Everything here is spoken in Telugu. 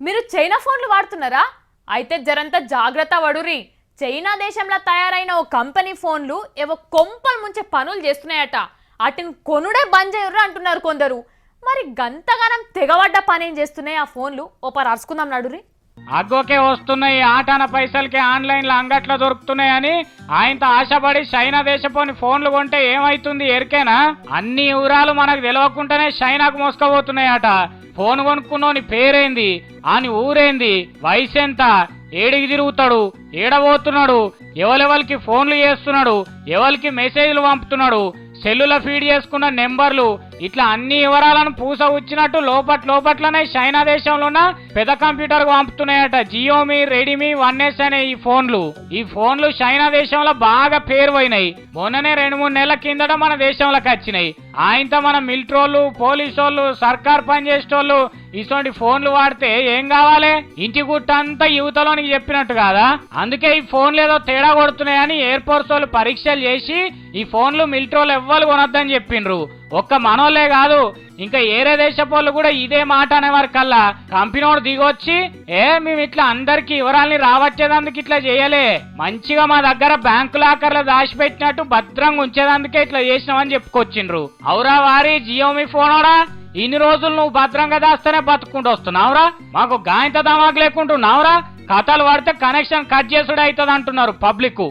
మీరు చైనా ఫోన్లు వాడుతున్నారా? అయితే జరంత జాగ్రత్త వడురి. చైనా దేశంలో తయారైన ఓ కంపెనీ ఫోన్లు ఏవో కొంపలు ముంచే పనులు చేస్తున్నాయట. వాటిని కొనుడే బంద్ చేయరు అంటున్నారు కొందరు. మరి గంతగానం తెగవడ్డ పని ఏం చేస్తున్నాయి ఆ ఫోన్లు? ఓపర్ అరుచుకుందాం నడురి. అగ్గోకే వస్తున్నాయి, ఆటాన పైసలకి ఆన్లైన్లో అంగట్లో దొరుకుతున్నాయని ఆయనతో ఆశపడి చైనా దేశపోని ఫోన్లు కొంటే ఏమైతుంది ఎరికేనా? అన్ని వివరాలు మనకు తెలియకుండానే చైనాకు మోసుకపోతున్నాయట. ఫోన్ కొనుక్కున్నోని పేరేంది, ఆని ఊరేంది, వయసు ఎంత, ఏడికి తిరుగుతాడు, ఏడబోతున్నాడు, ఎవరెవరికి ఫోన్లు చేస్తున్నాడు, ఎవరికి మెసేజ్లు పంపుతున్నాడు, సెల్లుల ఫీడ్ చేసుకున్న నెంబర్లు, ఇట్లా అన్ని వివరాలను పూస వచ్చినట్టు లోపట్లోనే చైనా దేశంలో ఉన్న పెద్ద కంప్యూటర్ పంపుతున్నాయట. జియోమి, రెడ్మీ, 1S అనే ఈ ఫోన్లు చైనా దేశంలో బాగా పేరు పోయినాయి. మొన్ననే 2-3 నెలల కిందట మన దేశంలోకి వచ్చినాయి. ఆయనతో మన మిలిటరోళ్ళు, పోలీసు వాళ్ళు, సర్కార్ పనిచేసేటోళ్ళు ఇటువంటి ఫోన్లు వాడితే ఏం కావాలి? ఇంటి గుట్టంతా యువతలోనికి చెప్పినట్టు కాదా? అందుకే ఈ ఫోన్లు ఏదో తేడా కొడుతున్నాయని ఎయిర్ ఫోర్స్ వాళ్ళు పరీక్షలు చేసి ఈ ఫోన్లు మిలిటరోళ్ళు ఎవ్వరు కొనొద్దని చెప్పిండ్రు. ఒక్క మనోళ్లే కాదు, ఇంకా ఏరే దేశపోళ్ళు కూడా ఇదే మాట అనేవారు కల్లా కంపెనీడు దిగొచ్చి మేము ఇట్లా అందరికి వివరాల్ని రావచ్చేదందుకు ఇట్లా చేయలే, మంచిగా మా దగ్గర బ్యాంకు లాకర్లో దాచిపెట్టినట్టు భద్రంగా ఉంచేదందుకే ఇట్లా చేసినామని చెప్పుకొచ్చిండ్రు. అవురా వారి జియోమి ఫోనోడా, ఇన్ని రోజులు నువ్వు భద్రంగా దాస్తేనే బతుకుంటూ వస్తున్నావురా, మాకు గాయంత దమాకు లేకుంటున్నావురా, కథలు పడితే కనెక్షన్ కట్ చేసుడు అవుతుంది అంటున్నారు పబ్లిక్.